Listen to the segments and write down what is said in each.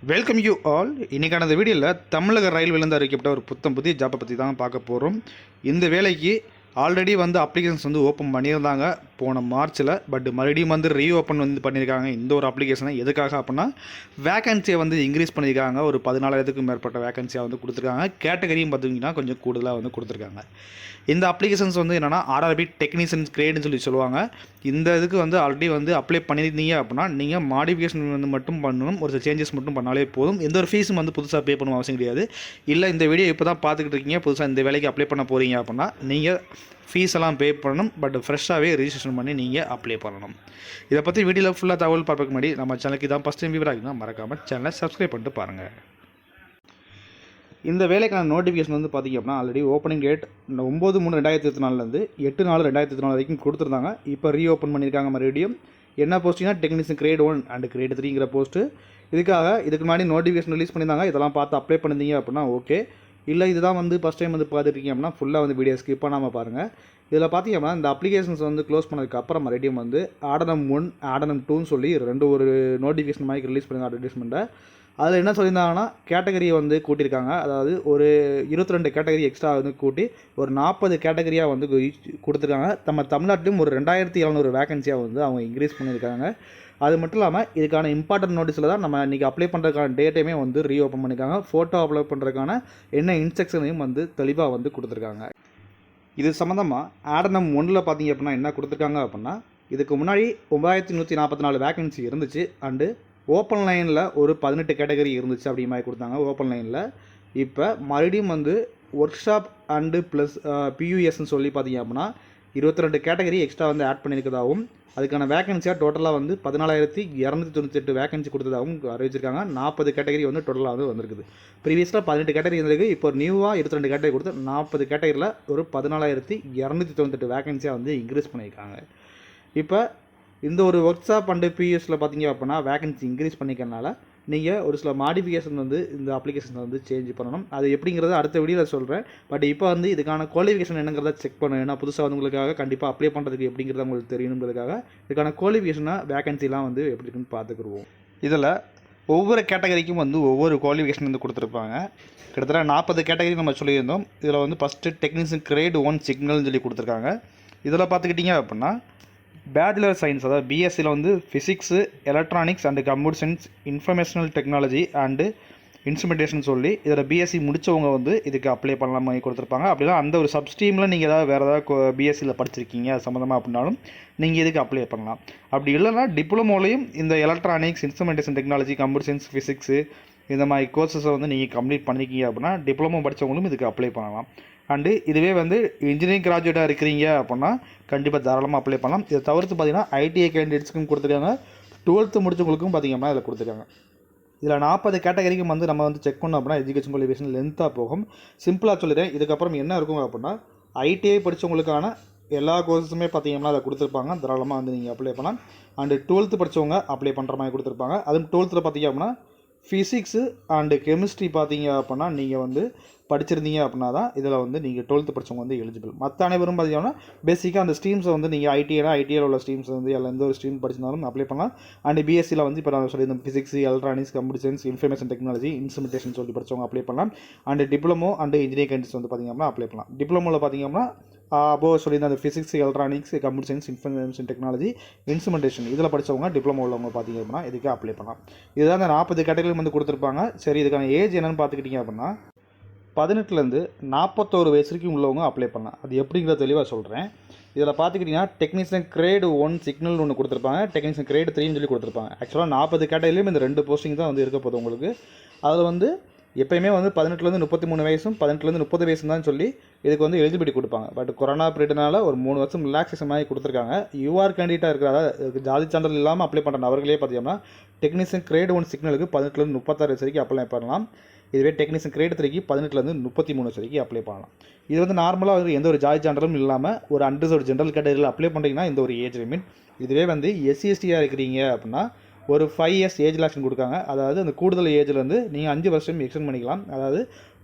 Welcome you all. இன்றைக்கான இந்த வீடியோவில் தமிழக ரயில்வேலேருந்து அறிவிக்கப்பட்ட ஒரு புதிய ஜாப்பை பற்றி தான் பார்க்க போகிறோம். இந்த வேலைக்கு ஆல்ரெடி அப்ளிகேஷன்ஸ் ஓப்பன் பண்ணியிருந்தாங்க போன மார்ச்சில். பட் மறுபடியும் ரீஓப்பன் பண்ணியிருக்காங்க இந்த ஒரு அப்ளிகேஷனை. எதுக்காக அப்படின்னா வேகன்சியை இன்க்ரீஸ் பண்ணியிருக்காங்க. ஒரு 14,000க்கும் மேற்பட்ட வேகன்சியாக கொடுத்துருக்காங்க. கேட்டகரியும் பார்த்தீங்கன்னா கொஞ்சம் கூடுதலாக கொடுத்துருக்காங்க. இந்த அப்ளிகேஷன்ஸ் என்னென்னா ஆர்ஆர்பி டெக்னீஷியன்ஸ் கிரேடுன்னு சொல்லுவாங்க. இந்த இதுக்கு ஆல்ரெடி அப்ளை பண்ணியிருந்தீங்க அப்படின்னா நீங்கள் மாடிஃபிகேஷன் மட்டும் பண்ணணும். ஒரு சில சேஞ்சஸ் மட்டும் பண்ணாலே போதும். எந்த ஒரு ஃபீஸும் புதுசாக பே பண்ணணும் அவசியம் கிடையாது. இல்லை இந்த வீடியோ இப்போ தான் பார்த்துக்கிட்டு இருக்கீங்க, புதுசாக இந்த வேலைக்கு அப்ளை பண்ண போகிறீங்க அப்படின்னா நீங்கள் ஃபீஸ் எல்லாம் பே பண்ணணும். பட் ஃப்ரெஷ்ஷாகவே ரிஜிஸ்ட்ரேஷன் பண்ணி நீங்கள் அப்ளை பண்ணணும். இதை பற்றி வீடியோவில் ஃபுல்லாக தகவல் பார்க்க முன்னாடி நம்ம சேனலுக்கு தான் ஃபஸ்ட் டைம் வியூவர் ஆகினா மறக்காமல் சேனலை சப்ஸ்கிரைப் பண்ணிட்டு பாருங்கள். இந்த வேலைக்கான நோட்டிஃபிகேஷன் பார்த்திங்க அப்படின்னா ஆல்ரெடி ஓப்பனிங் டேட் 9/3/2024 8/4/2024 வரைக்கும் கொடுத்துருந்தாங்க. இப்போ ரீஓப்பன் பண்ணியிருக்காங்க மறுபடியும். என்ன போஸ்டிங்னா டெக்னீஷியன் கிரேட் 1 அண்ட் கிரேட் 3ங்கிற போஸ்ட்டு. இதுக்கு முன்னாடி நோட்டிஃபிகேஷன் ரிலீஸ் பண்ணியிருந்தாங்க. இதெல்லாம் பார்த்து அப்ளை பண்ணியிருந்தீங்க அப்படின்னா ஓகே. இல்லை இதுதான் ஃபஸ்ட் டைம் பார்த்துருக்கீங்க அப்படின்னா ஃபுல்லாக வீடியோ ஸ்கிப் பண்ணாமல் பாருங்கள். இதில் பார்த்திங்க அப்படின்னா இந்த அப்ளிகேஷன்ஸ் க்ளோஸ் பண்ணதுக்கு அப்புறம் மறுபடியும் ஆர்டனம் 1 ஆர்டனம் 2ன்னு சொல்லி ஒரு நோட்டிஃபிகேஷன் மாதிரி ரிலீஸ் பண்ணியிருந்தாங்க அட்வர்டைஸ்மெண்ட்டை. அதில் என்ன சொல்லியிருந்தாங்கன்னா கேட்டகரியை கூட்டியிருக்காங்க. அதாவது ஒரு 22 கேட்டகரி எக்ஸ்ட்ரா கூட்டி ஒரு 40 கேட்டகரியாக கொடுத்துருக்காங்க. நம்ம தமிழ்நாட்டிலும் ஒரு 2,700 வேகன்சியாக அவங்க இன்க்ரீஸ் பண்ணியிருக்காங்க. அது மட்டும் இல்லாமல் இதுக்கான இம்பார்ட்டன்ட் நோட்டீஸில் தான் நம்ம இன்றைக்கி அப்ளை பண்ணுறதுக்கான டேட்டையுமே ரீஓப்பன் பண்ணியிருக்காங்க. ஃபோட்டோ அப்ளை பண்ணுறதுக்கான என்ன இன்ஸ்ட்ரக்ஷனையும் தெளிவாக கொடுத்துருக்காங்க. இது சம்மந்தமாக ஆர்டனம் 1ல் பார்த்திங்க அப்படின்னா என்ன கொடுத்துருக்காங்க அப்படின்னா இதுக்கு முன்னாடி 9,144 வேகன்சி இருந்துச்சு. அண்டு ஓப்பன் லைனில் ஒரு 18 கேட்டகரி இருந்துச்சு அப்படி மாதிரி கொடுத்தாங்க ஓப்பன் லைனில். இப்போ மறுபடியும் ஒர்க் ஷாப் அண்டு ப்ளஸ் பியூஎஸ்ன்னு சொல்லி பார்த்திங்க அப்படின்னா 22 கேட்டகரி எக்ஸ்ட்ரா ஆட் பண்ணியிருக்கிறதாகவும் அதுக்கான வேகன்சியாக டோட்டலாக 14,298 வேகன்சி கொடுத்ததாகவும் அறிவிச்சிருக்காங்க. 40 கேட்டகரி டோட்டலாக வந்திருக்குது. ப்ரீவியஸாக 18 கேட்டகரி இருந்திருக்கு. இப்போ நியூவாக 22 கேட்டகரி கொடுத்து 40 கேட்டகரியில் ஒரு 14,298 வேகன்சியாக இன்க்ரீஸ் பண்ணியிருக்காங்க. இப்போ இந்த ஒரு ஒர்க் ஷாப் அண்டு பிஎஸ்சில் பார்த்தீங்க அப்படின்னா வேகன்சி இன்க்ரீஸ் பண்ணிக்கிறனால நீங்கள் ஒரு சில மாடிஃபிகேஷன் இந்த அப்ளிகேஷன் சேஞ்ச் பண்ணணும். அது எப்படிங்கிறத அடுத்த வீடியோவில் சொல்கிறேன். பட் இப்போ இதுக்கான குவாலிஃபிகேஷன் என்னங்கிறத செக் பண்ணணும். ஏன்னா புதுசாக உங்களுக்காக கண்டிப்பாக அப்ளை பண்ணுறதுக்கு எப்படிங்கிறத உங்களுக்கு தெரியணுங்கிறதுக்காக இதுக்கான குவாலிஃபிகேஷனாக வேகன்சிலாம் எப்படி இருக்குன்னு பார்த்துக்குருவோம். இதில் ஒவ்வொரு கேட்டகரிக்கும் ஒவ்வொரு குவாலிஃபிகேஷன் கொடுத்துருப்பாங்க. கிட்டத்தட்ட 40 கேட்டகரி நம்ம சொல்லியிருந்தோம். இதில் ஃபஸ்ட்டு டெக்னீஷியன் கிரேட் 1 சிக்னல்னு சொல்லி கொடுத்துருக்காங்க. இதில் பார்த்துக்கிட்டிங்க அப்படின்னா பேச்சுலர் சயின்ஸ், அதாவது பிஎஸ்சியில் physics, electronics and computer science, informational technology and instrumentation சொல்லி இதில் பிஎஸ்சி முடித்தவங்க இதுக்கு அப்ளை பண்ணலாம் கொடுத்துருப்பாங்க. அப்படின்னா அந்த ஒரு சப்ஸ்ட்ரீமில் நீங்கள் ஏதாவது வேறு ஏதாவது பிஎஸ்சியில் படிச்சிருக்கீங்க அது சம்மந்தமாக அப்படின்னாலும் நீங்கள் இதுக்கு அப்ளை பண்ணலாம். அப்படி இல்லைனா டிப்ளமோலையும் இந்த electronics, instrumentation technology, computer science, physics இந்த மாதிரி கோர்சஸை நீங்கள் கம்ப்ளீட் பண்ணிக்கிங்க அப்படின்னா டிப்ளமோ படித்தவங்களும் இதுக்கு அப்ளை பண்ணலாம். அண்டு இதுவே இன்ஜினியரிங் கிராஜுவேட்டாக இருக்கிறீங்க அப்படின்னா கண்டிப்பாக தாராளமாக அப்ளை பண்ணலாம். இதை தவிர்த்து பார்த்தீங்கன்னா ஐடிஐ கேண்டிடேட்ஸ்க்கும் கொடுத்துருக்காங்க. 12th முடிச்சவங்களுக்கும் பார்த்திங்கன்னா இதில் கொடுத்துருக்காங்க. இதில் 40 கேட்டகரிக்கும் நம்ம செக் பண்ணோம் அப்படின்னா எஜுகேஷன் குவாலிஃபிகேஷன் லென்த்தாக போகும். சிம்பிளாக சொல்லிடுறேன். இதுக்கப்புறம் என்ன இருக்கும் அப்படின்னா ஐடிஐ படித்தவங்களுக்கான எல்லா கோர்ஸஸுமே பார்த்திங்கன்னா அதை கொடுத்துருப்பாங்க. தாராளமாக நீங்கள் அப்ளை பண்ணலாம். அண்டு 12th படித்தவங்க அப்ளை பண்ணுற மாதிரி கொடுத்துருப்பாங்க. அதுவும் 12th பார்த்திங்க அப்படின்னா ஃபிசிக்ஸு அண்டு கெமிஸ்ட்ரி பார்த்தீங்க அப்படின்னா நீங்கள் படிச்சிருந்தீங்க அப்படின்னா தான் இதில் நீங்கள் 12th படித்தவங்க எலிஜிபிள். மற்ற அனைவரும் பார்த்தீங்கன்னா பேசிக்காக அந்த ஸ்ட்ரீம்ஸை நீங்கள் ஐடிஐயில் உள்ள ஸ்ட்ரீம்ஸ் எந்த ஒரு ஸ்ட்ரீம் படிச்சிருந்தாலும் அப்ளை பண்ணலாம். அண்ட் பிஎஸ்சியில் இப்போ நான் சொல்லியிருந்தேன் physics, electronics, computer science, information technology, instrumentation சொல்லி படித்தவங்க அப்ளை பண்ணலாம். And diploma and engineering candidates பார்த்திங்க அப்படின்னா அப்ளை பண்ணலாம். டிப்ளமோவில் பார்த்திங்கன்னா சொல்லியிருந்த அந்த physics, electronics, computer science, information technology, instrumentation இதில் படித்தவங்க டிப்ளமோ உள்ளவங்க பார்த்திங்க அப்படின்னா இதுக்கு அப்ளை பண்ணலாம். இதுதான் அந்த 40 கேட்டகரி கொடுத்துருப்பாங்க. சரி, இதுக்கான ஏஜ் என்னென்னு பார்த்துக்கிட்டிங்க அப்படின்னா 18லேருந்து 41 வயசு வரைக்கும் உள்ளவங்க அப்ளை பண்ணலாம். அது எப்படிங்கிறத தெளிவாக சொல்கிறேன். இதில் பார்த்துக்கிட்டிங்கன்னா டெக்னீஷியன் கிரேடு 1 சிக்னல் ஒன்று கொடுத்துருப்பாங்க. டெக்னீஷியன் கிரேடு 3ன்னு சொல்லி கொடுத்துருப்பாங்க. ஆக்சுவலாக 40 கேட்டகரியிலையும் இந்த 2 போஸ்டிங் தான் இருக்க போகுது உங்களுக்கு. அதில் எப்போயுமே 18லேருந்து 33 வயசும் 18லேருந்து 30 வயசும் தான் சொல்லி இதுக்கு எலிஜிபிலிட்டி கொடுப்பாங்க. பட் கொரோனா பீரியட்னால ஒரு 3 வருஷம் ரிலாக்ஸேஷன் மாதிரி கொடுத்துருக்காங்க. யூஆர் கேண்டிடேட்டாக இருக்கிறதா ஜாதி சான்றிதழ் இல்லாமல் அப்ளை பண்ணுற நபர்களே பார்த்தீங்கன்னா டெக்னீஷியன் கிரேடு 1 சிக்னலுக்கு 18லேருந்து 36 வயசு வரைக்கும் அப்ளை பண்ணலாம். இதுவே டெக்னீஷியன் கிரேட் 3க்கு 18லேருந்து 33 வயசு வரைக்கும் அப்ளை பண்ணலாம். இது நார்மலாக எந்த ஒரு ஜாதி சான்றிதழும் இல்லாமல் ஒரு அன்ரிசர்வ்டு ஜென்ரல் கேட்டகரியில் அப்ளை பண்ணுறீங்கன்னா இந்த ஒரு ஏஜ் லிமிட். இதுவே எஸ்சி எஸ்டியாக இருக்கிறீங்க அப்படின்னா ஒரு 5 இயர்ஸ் ஏஜ் ரிலாக்ஷன் கொடுக்காங்க. அதாவது அந்த கூடுதல் ஏஜில் நீங்கள் 5 வருஷம் எக்ஸ்டெண்ட் பண்ணிக்கலாம். அதாவது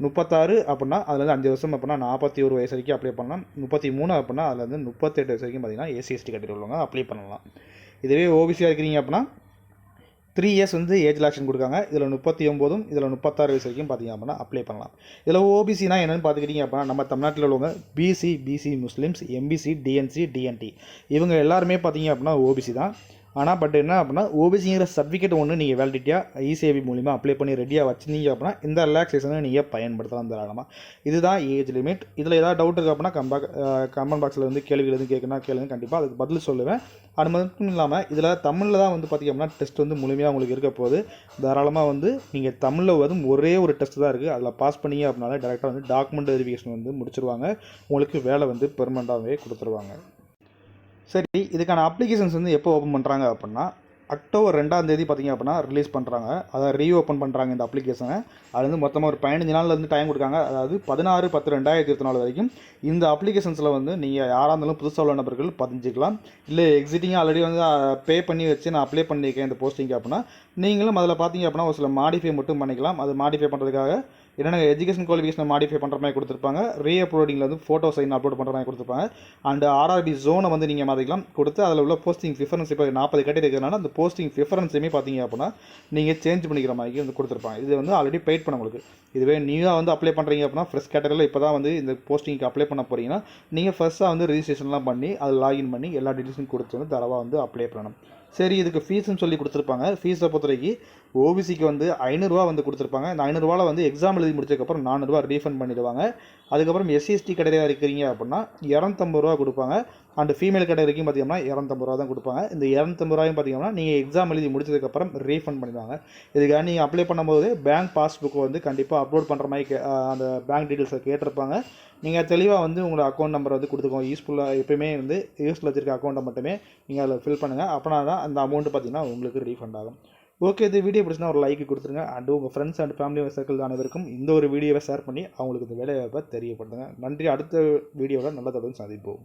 36 அப்படின்னா அதுலேருந்து 5 வருஷம் அப்படின்னா 41 வயசு வரைக்கும் அப்ளை பண்ணலாம். 33 அப்படின்னா அதுலேருந்து 38 வயசு வரைக்கும் பார்த்தீங்கன்னா எஸ்சி எஸ்டி கேட்டகரி உள்ளவங்க அப்ளை பண்ணலாம். இதுவே ஓபிசியாக இருக்கிறீங்க அப்படின்னா 3 இயர்ஸ் வந்து ஏஜ் ரிலாக்ஷன் கொடுக்காங்க. இதில் 39 இதில் 36 வயசு வரைக்கும் பார்த்தீங்க அப்படின்னா அப்ளை பண்ணலாம். இதில் ஓபிசினா என்னென்னு பார்த்துக்கிட்டிங்க அப்படின்னா நம்ம தமிழ்நாட்டில் உள்ளவங்க BC Muslims, MBC, DNC, DNT இவங்க எல்லாருமே பார்த்தீங்க அப்படின்னா ஓபிசி தான். ஆனால் பட் என்ன அப்படின்னா ஓபிசிங்கிற சர்டிஃபிகேட் ஒன்று நீங்கள் வேலிடிட்டியாக இசேவை மூலிமா அப்ளை பண்ணி ரெடியாக வச்சுருந்தீங்க அப்படின்னா இந்த ரிலாக்ஸேஷனை நீங்கள் பயன்படுத்தலாம் தாராளமாக. இதுதான் ஏஜ் லிமிட். இதில் ஏதாவது டவுட் இருக்குது அப்படின்னா கமெண்ட் பாக்ஸில் வந்து கேள்விகள் எதுவும் கேளுங்க, கண்டிப்பாக அதுக்கு பதில் சொல்லுவேன். அது மட்டும் இல்லாமல் இதில் தமிழில் தான் வந்து பார்த்திங்க அப்படின்னா டெஸ்ட் வந்து முழுமையாக உங்களுக்கு இருக்க போது. தாராளமாக வந்து நீங்கள் தமிழில் வந்து ஒரே ஒரு டெஸ்ட் தான் இருக்குது, அதில் பாஸ் பண்ணிங்க அப்படின்னால டேரெக்டாக வந்து டாக்குமெண்ட் வெரிஃபிகேஷன் வந்து முடிச்சிருவாங்க. உங்களுக்கு வேலை வந்து பெர்மனெண்ட்டாகவே கொடுத்துருவாங்க. சரி, இதுக்கான அப்ளிகேஷன்ஸ் வந்து எப்போ ஓப்பன் பண்ணுறாங்க அப்படின்னா அக்டோபர் 2ஆம் தேதி பார்த்திங்க அப்படின்னா ரிலீஸ் பண்ணுறாங்க. அதாவது ரீஓப்பன் பண்ணுறாங்க இந்த அப்ளிகேஷனை. அது வந்து மொத்தமாக ஒரு 15 நாளில் வந்து டைம் கொடுக்காங்க. அதாவது 16/10/2024 வரைக்கும் இந்த அப்ளிகேஷன்ஸில் வந்து நீங்கள் யாராக இருந்தாலும் புதுசாக உள்ள நபர்கள் பதிஞ்சிக்கலாம். இல்லை எக்ஸிட்டிங்காக ஆல்ரெடி வந்து பே பண்ணி வச்சு நான் அப்ளை பண்ணியிருக்கேன் இந்த போஸ்டிங் அப்படின்னா நீங்களும் அதில் பார்த்தீங்க அப்படின்னா ஒரு சில மாடிஃபை மட்டும் பண்ணிக்கலாம். அது மாடிஃபை பண்ணுறதுக்காக என்னென்ன எஜுகேஷன் குவாலிஃபிகேஷனை மாடிஃபை பண்ணுற மாதிரி கொடுத்துருப்பாங்க. ரீஅப்லோடிங்கில் வந்து ஃபோட்டோ சைன் அப்லோட் பண்ணுற மாதிரி கொடுத்துருப்பாங்க. அண்ட் ஆர்ஆர்பி ஜோனை வந்து நீங்கள் மாற்றிக்கலாம் கொடுத்து அதில் உள்ள போஸ்டிங் ப்ரிஃபரன்ஸ் இப்போ 40 கேட்டகரி இருக்கிறனால அந்த போஸ்டிங் ப்ரிஃபரன்ஸுமே பார்த்தீங்க அப்படின்னா நீங்கள் சேஞ்ச் பண்ணிக்கிற மாதிரி வந்து கொடுத்துருப்பாங்க. இது வந்து ஆல்ரெடி பெய்ட் பண்ண உங்களுக்கு. இதுவே நியூவாக வந்து அப்ளை பண்ணுறீங்க அப்படின்னா ஃப்ரெஷ் கேட்டகரியில் இப்போ தான் வந்து இந்த போஸ்டிங்க்கு அப்ளை பண்ண போகிறீங்கன்னா நீங்கள் ஃபர்ஸ்ட்டாக வந்து ரிஜிஸ்ட்ரேஷன்லாம் பண்ணி அதை லாகின் பண்ணி எல்லா டீட்டெயில்ஸும் கொடுத்து வந்து தரவாக வந்து அப்ளை பண்ணணும். சரி, இதுக்கு ஃபீஸ்ன்னு சொல்லி கொடுத்துருப்பாங்க. ஃபீஸை பொறுத்தவரைக்கும் ஓபிசிக்கு வந்து 500 வந்து கொடுத்துருப்பாங்க. இந்த 500 வந்து எக்ஸாம் எழுதி முடிச்சதுக்கப்புறம் 400 ரீஃபண்ட் பண்ணிடுவாங்க. அதுக்கப்புறம் எஸ்சிஎஸ்டி கேட்டகரியாக இருக்கிறீங்க அப்படின்னா 250 கொடுப்பாங்க. அண்ட் ஃபீமேல் கேட்டகரிக்கும் பார்த்தீங்கன்னா 250 தான் கொடுப்பாங்க. இந்த 250 பார்த்தீங்கன்னா நீங்கள் எக்ஸாம் எழுதி முடிச்சதுக்கப்புறம் ரீஃபண்ட் பண்ணிடுவாங்க. இதுக்காக நீங்கள் அப்ளை பண்ணும்போது பேங்க் பாஸ்புக் வந்து கண்டிப்பாக அப்லோட் பண்ணுற மாதிரி அந்த பேங்க் டீட்டெயில்ஸை கேட்டிருப்பாங்க. நீங்கள் தெளிவாக வந்து உங்களோட அக்கௌண்ட் நம்பர் வந்து கொடுத்துக்கோங்க. யூஸ்ஃபுல்லாக எப்பயுமே வந்து யூஸில் வச்சிருக்க அக்கௌண்ட்டை மட்டுமே நீங்கள் அதில் ஃபில் பண்ணுங்கள். அப்படின்னா தான் அந்த அமௌண்ட்டு பார்த்தீங்கன்னா உங்களுக்கு ரீஃபண்ட் ஆகும். ஓகே, இது வீடியோ பிடிச்சினா ஒரு லைக் கொடுத்துருங்க. அண்ட் உங்கள் ஃப்ரெண்ட்ஸ் அண்ட் ஃபேமிலி சர்க்கிள் அனைவருக்கும் இந்த ஒரு வீடியோவை ஷேர் பண்ணி அவங்களுக்கு இந்த வேலைவாய்ப்பை தெரியப்படுத்துங்க. நன்றி. அடுத்த வீடியோவில் நல்ல தொடர்ந்து சந்திப்போம்.